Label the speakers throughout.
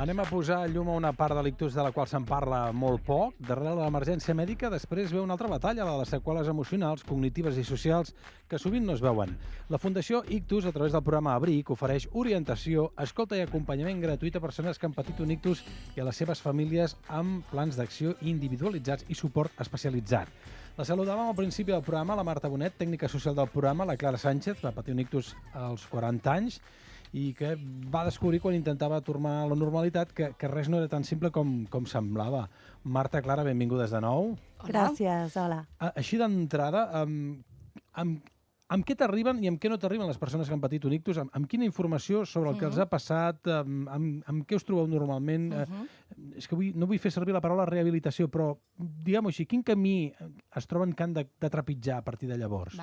Speaker 1: Anem a posar llum a una part de l'ictus de la qual se'n parla molt poc. Darrere de l'emergència mèdica després ve una altra batalla, la de les seqüeles emocionals, cognitives i socials, que sovint no es veuen. La Fundació Ictus, a través del programa Abric, ofereix orientació, escolta i acompanyament gratuït a persones que han patit un ictus i a les seves famílies amb plans d'acció individualitzats i suport especialitzat. La saludàvem al principi del programa, la Marta Bonet, tècnica social del programa, la Clara Sánchez, va patir un ictus als 40 anys, i que va descobrir quan intentava tornar a la normalitat que res no era tan simple com semblava. Marta, Clara, benvingudes de nou.
Speaker 2: Gràcies, hola.
Speaker 1: Així d'entrada, amb què t'arriben i amb què no t'arriben les persones que han patit un ictus? Amb quina informació sobre el que els ha passat? Amb què us trobeu normalment? És que no vull fer servir la paraula rehabilitació, però, diguem-ho així, quin camí es troben que han de trepitjar a partir de llavors?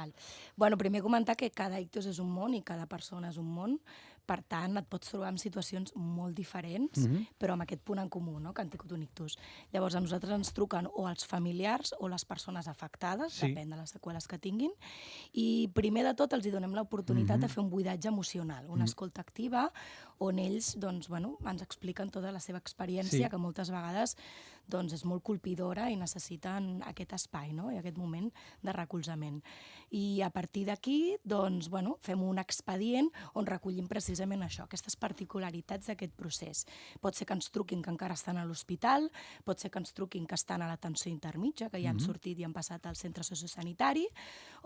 Speaker 3: Bueno, primer comentar que cada ictus és un món i cada persona és un món. Per tant, et pots trobar en situacions molt diferents, però amb aquest punt en comú, no?, que han tingut un ictus. Llavors, a nosaltres ens truquen o els familiars o les persones afectades, depèn de les seqüeles que tinguin, i primer de tot els hi donem l'oportunitat de fer un buidatge emocional, una escolta activa, on ells doncs, bueno, ens expliquen tota la seva experiència, que moltes vegades doncs, és molt colpidora i necessiten aquest espai, no?, i aquest moment de recolzament. I a partir d'aquí doncs, bueno, fem un expedient on recollim precisament això, aquestes particularitats d'aquest procés. Pot ser que ens truquin que encara estan a l'hospital, pot ser que ens truquin que estan a l'atenció intermitja, que ja han sortit i han passat al centre sociosanitari,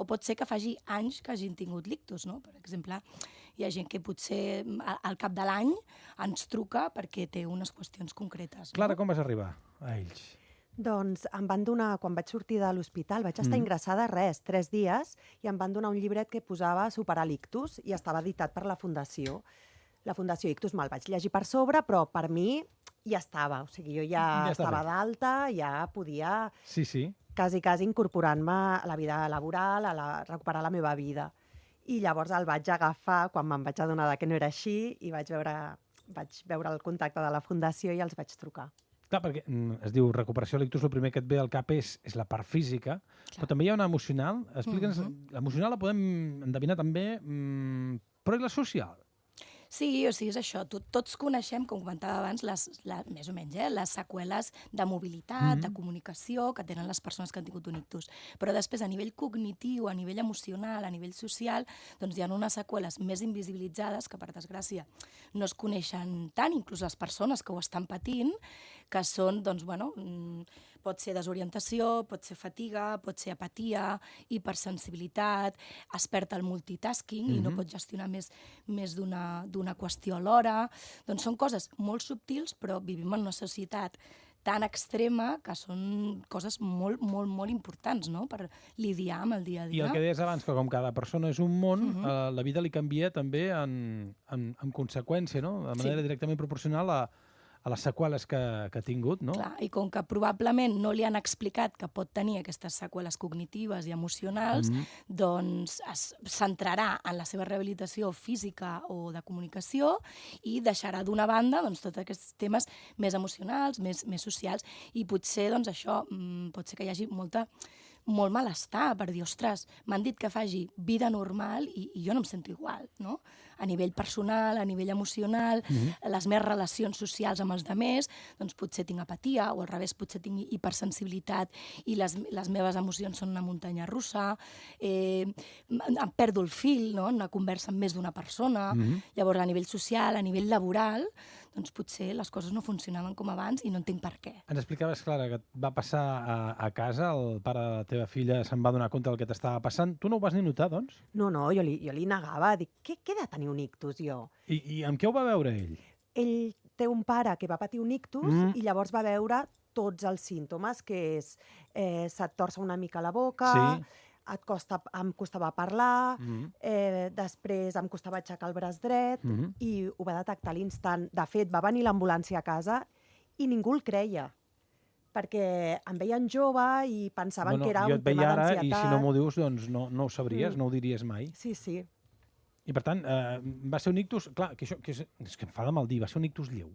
Speaker 3: o pot ser que faci anys que hagin tingut l'ictus, no? Per exemple, hi ha gent que potser al cap de l'any ens truca perquè té unes qüestions concretes.
Speaker 1: Clara, com vas arribar a ells?
Speaker 2: Doncs em van donar, quan vaig sortir de l'hospital, vaig estar ingressada 3 dies, i em van donar un llibret que posava Superar l'ictus i estava editat per la Fundació. La Fundació Ictus me'l vaig llegir per sobre, però per mi ja estava. O sigui, jo ja estava d'alta, ja podia quasi incorporant-me a la vida laboral, recuperar la meva vida. I llavors el vaig agafar quan me'n vaig adonar que no era així i vaig veure el contacte de la Fundació i els vaig trucar.
Speaker 1: Clar, perquè es diu recuperació de l'ictus, el primer que et ve al cap és la part física, però també hi ha una emocional. Explica'ns, l'emocional la podem endevinar també, però i la social?
Speaker 3: Sí, o sigui, és això. Tots coneixem, com comentava abans, més o menys, les seqüeles de mobilitat, de comunicació que tenen les persones que han tingut un ictus. Però després, a nivell cognitiu, a nivell emocional, a nivell social, doncs hi ha unes seqüeles més invisibilitzades que, per desgràcia, no es coneixen tant, inclús les persones que ho estan patint, que són, doncs, bueno, pot ser desorientació, pot ser fatiga, pot ser apatia, hipersensibilitat, es perd el multitasking i no pot gestionar més d'una qüestió alhora. Doncs són coses molt subtils, però vivim en una societat tan extrema que són coses molt, molt, molt importants, no?, per lidiar amb el dia a dia.
Speaker 1: I el que deies abans, que com cada persona és un món, la vida li canvia també en conseqüència, no?, de manera directament proporcional a les seqüeles que ha tingut, no?
Speaker 3: Clar, i com que probablement no li han explicat que pot tenir aquestes seqüeles cognitives i emocionals, doncs es centrarà en la seva rehabilitació física o de comunicació i deixarà d'una banda doncs, tots aquests temes més emocionals, més socials, i potser doncs, això pot ser que hi hagi molt malestar per dir, ostres, m'han dit que faci vida normal i jo no em sento igual, no? A nivell personal, a nivell emocional, les meves relacions socials amb els altres, doncs potser tinc apatia, o al revés, potser tinc hipersensibilitat i les meves emocions són una muntanya russa, em perdo el fil, no?, en una conversa amb més d'una persona. Llavors, a nivell social, a nivell laboral, doncs potser les coses no funcionaven com abans i no entenc per què.
Speaker 1: Ens explicaves, Clara, que et va passar a casa, el pare de la teva filla se'n va donar compte del que t'estava passant. Tu no ho vas ni notar, doncs?
Speaker 2: No, jo li negava. Dic, què he de tenir un ictus, jo?
Speaker 1: I amb què ho va veure ell?
Speaker 2: Ell té un pare que va patir un ictus i llavors va veure tots els símptomes, que és se't torça una mica la boca, em costava parlar, després em costava aixecar el braç dret, i ho va detectar a l'instant. De fet, va venir l'ambulància a casa i ningú el creia, perquè em veien jove i pensaven que era un tema d'ansietat.
Speaker 1: Jo et veia ara, i si no m'ho dius, doncs no ho sabries, no ho diries mai.
Speaker 2: Sí.
Speaker 1: I per tant, va ser un ictus... Clar, és que em fa de mal dir, va ser un ictus lleu.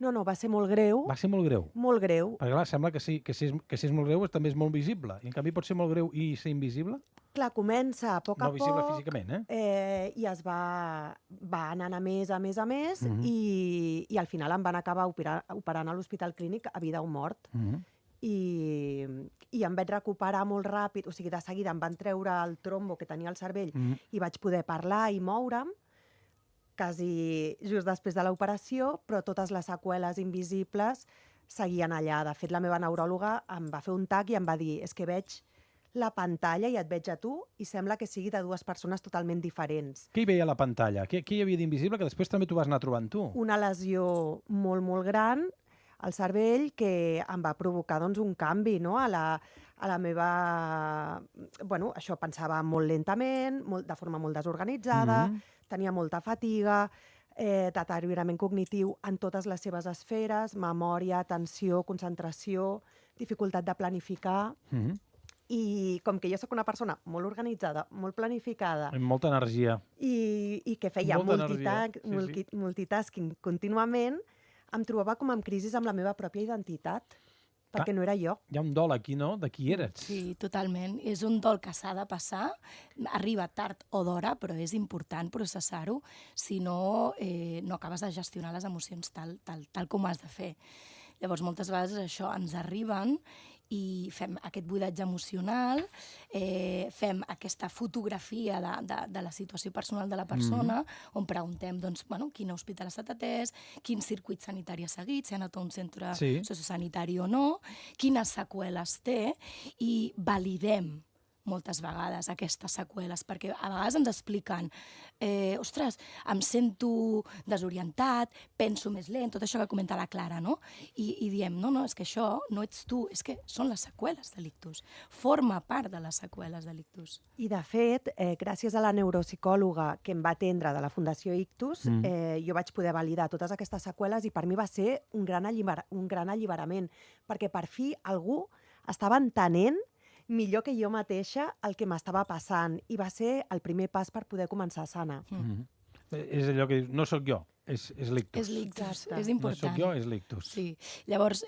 Speaker 2: No, va ser molt greu.
Speaker 1: Va ser molt greu?
Speaker 2: Molt greu.
Speaker 1: Perquè clar, sembla que si és molt greu també és molt visible. I en canvi pot ser molt greu i ser invisible?
Speaker 2: Clar, comença a poc a
Speaker 1: No visible
Speaker 2: poc,
Speaker 1: físicament,
Speaker 2: i es va anant a més,
Speaker 1: Mhm.
Speaker 2: i al final em van acabar operant a l'Hospital Clínic a vida o mort. I em vaig recuperar molt ràpid, o sigui, de seguida em van treure el trombo que tenia al cervell i vaig poder parlar i moure'm, quasi just després de l'operació, però totes les seqüeles invisibles seguien allà. De fet, la meva neuròloga em va fer un tac i em va dir: és que veig la pantalla i et veig a tu i sembla que sigui de dues persones totalment diferents.
Speaker 1: Què hi veia a la pantalla? Què hi havia d'invisible que després també t'ho vas anar trobant tu?
Speaker 2: Una lesió molt, molt gran al cervell que em va provocar doncs, un canvi, no? A la meva... Bueno, això pensava molt lentament, de forma molt desorganitzada, tenia molta fatiga, deteriorament cognitiu en totes les seves esferes, memòria, atenció, concentració, dificultat de planificar. I com que jo sóc una persona molt organitzada, molt planificada...
Speaker 1: Amb molta energia.
Speaker 2: I que feia multitasking contínuament, em trobava com en crisi amb la meva pròpia identitat, perquè no era jo.
Speaker 1: Hi ha un dol aquí, no?, de qui eres.
Speaker 3: Sí, totalment. És un dol que s'ha de passar, arriba tard o d'hora, però és important processar-ho, si no, no acabes de gestionar les emocions tal com has de fer. Llavors, moltes vegades això ens arriben i fem aquest buidatge emocional, fem aquesta fotografia de la situació personal de la persona, on preguntem doncs, bueno, quin hospital ha estat atès, quin circuit sanitari ha seguit, si ha anat a un centre sociosanitari o no, quines seqüeles té, i validem moltes vegades aquestes seqüeles, perquè a vegades ens expliquen ostres, em sento desorientat, penso més lent, tot això que comenta la Clara, no? I diem, no, és que això no ets tu, és que són les seqüeles de l'ictus, forma part de les seqüeles de l'ictus.
Speaker 2: I de fet, gràcies a la neuropsicòloga que em va atendre de la Fundació Ictus, jo vaig poder validar totes aquestes seqüeles i per mi va ser un gran alliberament, perquè per fi algú estava entenent millor que jo mateixa el que m'estava passant, i va ser el primer pas per poder començar a sanar.
Speaker 1: És allò que dius, no sóc jo, és l'ictus.
Speaker 3: És l'ictus, és important.
Speaker 1: No sóc jo, és l'ictus.
Speaker 3: Sí. Llavors,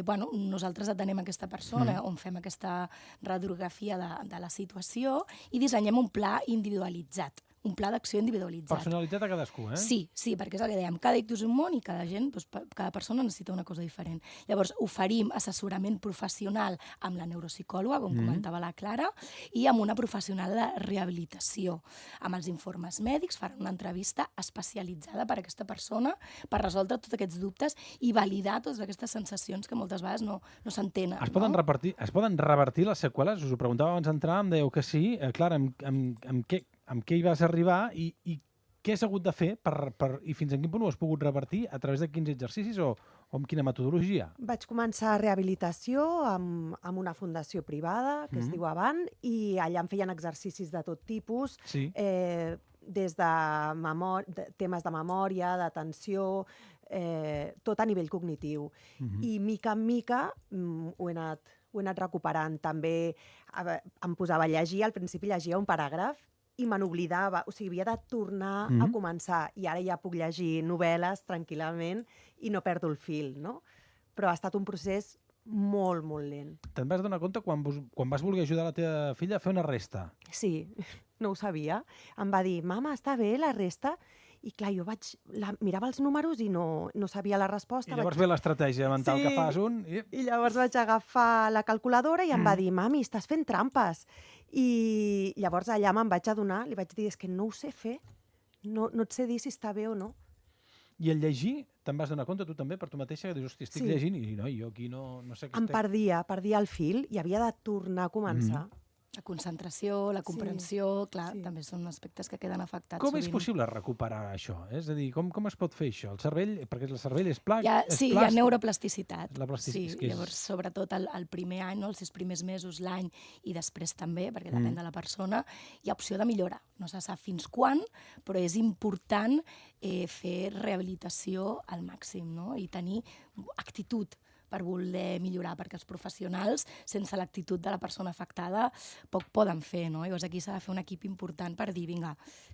Speaker 3: bueno, nosaltres atenem aquesta persona, on fem aquesta radiografia de la situació i dissenyem un pla individualitzat, un pla d'acció individualitzat.
Speaker 1: Personalitzat a cadascú, eh?
Speaker 3: Sí, perquè és el que dèiem, cada ictus és un món i cada gent, doncs, cada persona necessita una cosa diferent. Llavors, oferim assessorament professional amb la neuropsicòloga, com comentava la Clara, i amb una professional de rehabilitació. Amb els informes mèdics faran una entrevista especialitzada per a aquesta persona per resoldre tots aquests dubtes i validar totes aquestes sensacions que moltes vegades no s'entenen.
Speaker 1: Es poden revertir les seqüeles? Us ho preguntava abans d'entrar, em dèieu que sí. Clara, amb què hi vas arribar i què has hagut de fer i fins a quin punt ho has pogut revertir, a través de quins exercicis o amb quina metodologia?
Speaker 2: Vaig començar rehabilitació amb una fundació privada, que es diu Avant, i allà em feien exercicis de tot tipus, des de temes de memòria, d'atenció, tot a nivell cognitiu. I mica en mica ho he anat recuperant. També em posava a llegir, al principi llegia un paràgraf i me n'oblidava, o sigui, havia de tornar a començar, i ara ja puc llegir novel·les tranquil·lament i no perdo el fil, no? Però ha estat un procés molt, molt lent.
Speaker 1: Te'n vas donar compte quan vas voler ajudar la teva filla a fer una resta?
Speaker 2: Sí, no ho sabia. Em va dir, mama, està bé la resta? I clar, jo mirava els números i no sabia la resposta.
Speaker 1: I llavors ve l'estratègia mental que fas
Speaker 2: I llavors vaig agafar la calculadora i em va dir, mami, estàs fent trampes. I llavors allà me'n vaig adonar, li vaig dir, és que no ho sé fer, no et sé dir si està bé o no.
Speaker 1: I el llegir, te'n vas donar compte tu també per tu mateixa, que dius, hosti, estic llegint i no, jo aquí no sé què estic...
Speaker 2: Em perdia el fil i havia de tornar a començar.
Speaker 3: La concentració, la comprensió, clar, també són aspectes que queden afectats.
Speaker 1: Com és possible recuperar això? És a dir, com es pot fer això? El cervell, perquè el cervell és plàstic?
Speaker 3: Sí, hi ha neuroplasticitat.
Speaker 1: La plasticitat.
Speaker 3: Sí, llavors, sobretot el primer any, els 6 primers mesos, l'any, i després també, perquè depèn de la persona, hi ha opció de millora. No se sap fins quan, però és important fer rehabilitació al màxim, no? I tenir actitud per voler millorar, perquè els professionals, sense l'actitud de la persona afectada, poc poden fer, no? Llavors aquí s'ha de fer un equip important per dir, vinga,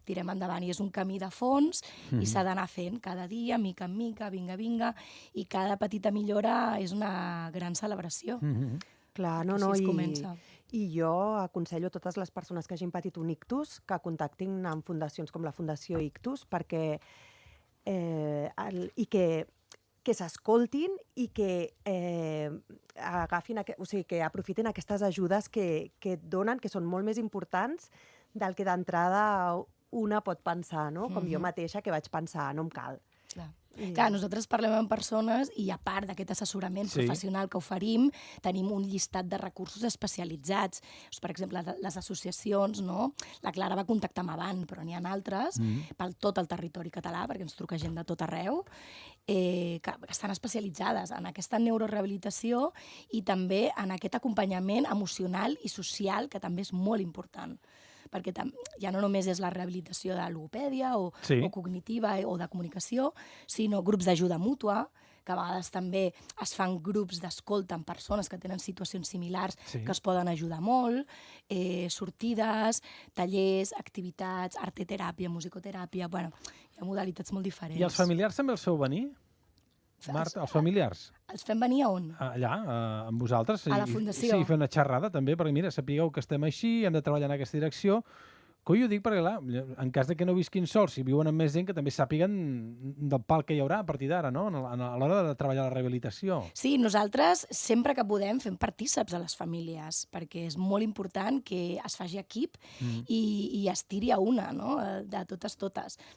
Speaker 3: tirem endavant, i és un camí de fons, i s'ha d'anar fent cada dia, mica en mica, vinga, i cada petita millora és una gran celebració.
Speaker 2: Clar,
Speaker 3: no,
Speaker 2: i I jo aconsello a totes les persones que hagin patit un ictus que contactin amb fundacions com la Fundació Ictus perquè i que s'escoltin i que agafin, o sigui, que aprofitin aquestes ajudes que et donen, que són molt més importants del que d'entrada una pot pensar, no? Com jo mateixa, que vaig pensar, no em cal.
Speaker 3: Clar, nosaltres parlem amb persones i a part d'aquest assessorament professional que oferim, tenim un llistat de recursos especialitzats. Per exemple, les associacions, no? La Clara va contactar amb Avant, però n'hi ha altres per tot el territori català, perquè ens truca gent de tot arreu, que estan especialitzades en aquesta neurorehabilitació i també en aquest acompanyament emocional i social, que també és molt important. Perquè ja no només és la rehabilitació de logopèdia o cognitiva o de comunicació, sinó grups d'ajuda mútua, que a vegades també es fan grups d'escolta amb persones que tenen situacions similars que es poden ajudar molt, sortides, tallers, activitats, arteteràpia, musicoteràpia, bueno, hi ha modalitats molt diferents.
Speaker 1: I els familiars també els feu venir? Marta, els familiars?
Speaker 3: Els fem venir a on?
Speaker 1: Allà, amb vosaltres.
Speaker 3: A la Fundació.
Speaker 1: Sí, fer una xerrada també, perquè mira, sapigueu que estem així, hem de treballar en aquesta direcció. Que jo ho dic perquè, clar, en cas de que no visquin sols, si viuen amb més gent, que també sàpiguen del pal que hi haurà a partir d'ara, no? A l'hora de treballar la rehabilitació.
Speaker 3: Sí, nosaltres sempre que podem fem partíceps a les famílies, perquè és molt important que es faci equip i es tiri a una, no? De totes.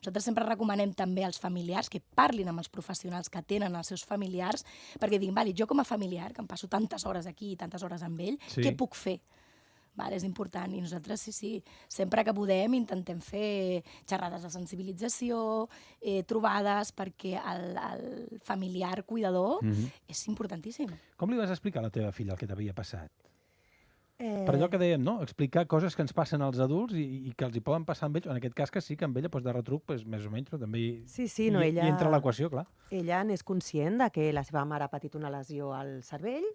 Speaker 3: Nosaltres sempre recomanem també als familiars que parlin amb els professionals que tenen els seus familiars, perquè diguin, vale, jo com a familiar, que em passo tantes hores aquí i tantes hores amb ell, què puc fer? Vale, és important i nosaltres sempre que podem intentem fer xerrades de sensibilització, trobades, perquè el familiar cuidador és importantíssim.
Speaker 1: Com li vas explicar a la teva filla el que t'havia passat? Per allò que dèiem, no? Explicar coses que ens passen als adults i que els hi poden passar amb ells, en aquest cas que sí, que amb ella de retruc, més o menys, però també hi entra l'equació, clar.
Speaker 2: Ella n'és conscient de que la seva mare ha patit una lesió al cervell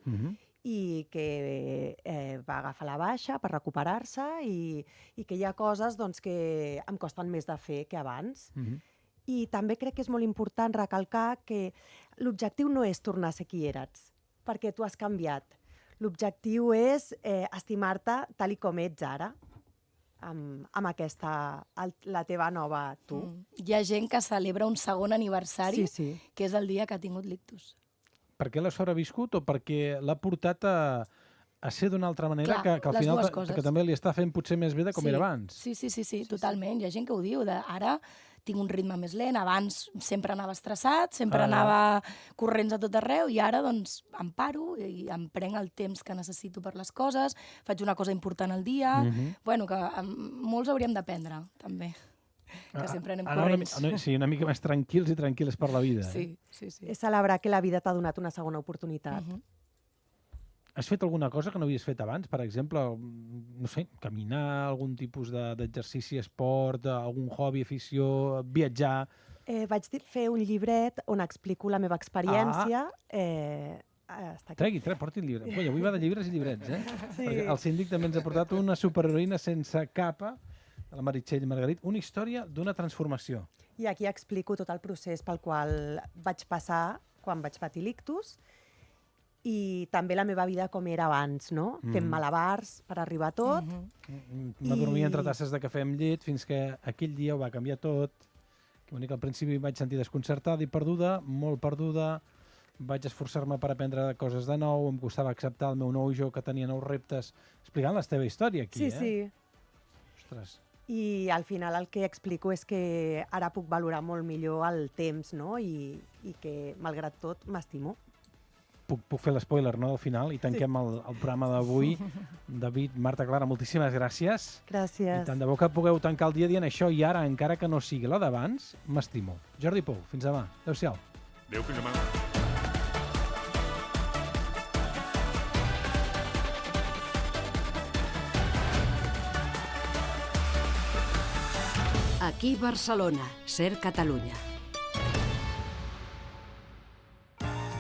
Speaker 2: i que va agafar la baixa per recuperar-se i que hi ha coses que em costen més de fer que abans. I també crec que és molt important recalcar que l'objectiu no és tornar a ser qui eres, perquè tu has canviat. L'objectiu és estimar-te tal com ets ara, amb aquesta, la teva nova tu.
Speaker 3: Hi ha gent que celebra un segon aniversari, que és el dia que ha tingut l'ictus.
Speaker 1: Per què l'ha sobreviscut o perquè l'ha portat a ser d'una altra manera que al final que també li està fent potser més bé de com era abans?
Speaker 3: Sí, totalment. Hi ha gent que ho diu, ara tinc un ritme més lent, abans sempre anava estressat, sempre anava corrents a tot arreu i ara doncs em paro i em prenc el temps que necessito per les coses, faig una cosa important al dia, bueno, que molts hauríem d'aprendre, també. Que sempre anem corrents.
Speaker 1: Sí, una mica més tranquils i tranquil·les per la vida.
Speaker 3: Sí.
Speaker 2: És celebrar que la vida t'ha donat una segona oportunitat.
Speaker 1: Has fet alguna cosa que no havies fet abans? Per exemple, no sé, caminar, algun tipus d'exercici, esport, algun hobby, afició, viatjar...
Speaker 2: Vaig fer un llibret on explico la meva experiència.
Speaker 1: Tregui, porti el llibre. Avui va de llibres i llibrets, Perquè el síndic també ens ha portat una superheroïna sense capa, de la Meritxell Margarit, una història d'una transformació.
Speaker 2: I aquí explico tot el procés pel qual vaig passar quan vaig patir l'ictus i també la meva vida com era abans, no? Fent malabars per arribar a tot.
Speaker 1: Va dormir entre tasses de cafè amb llet fins que aquell dia ho va canviar tot. Que al principi em vaig sentir desconcertada i perduda, molt perduda. Vaig esforçar-me per aprendre coses de nou, em costava acceptar el meu nou jo que tenia nous reptes. Explicant la teva història aquí,
Speaker 2: Sí.
Speaker 1: Ostres.
Speaker 2: I al final el que explico és que ara puc valorar molt millor el temps, no? I que, malgrat tot, m'estimo.
Speaker 1: Puc fer l'espoiler, no?, del final, i tanquem el programa d'avui. David, Marta, Clara, moltíssimes gràcies.
Speaker 2: Gràcies.
Speaker 1: I tant de bo que pugueu tancar el dia dient això i ara, encara que no sigui la d'abans, m'estimo. Jordi Pou, fins demà. Adéu-siau.
Speaker 4: Adéu, fins demà.
Speaker 5: Aquí Barcelona, Ser Catalunya.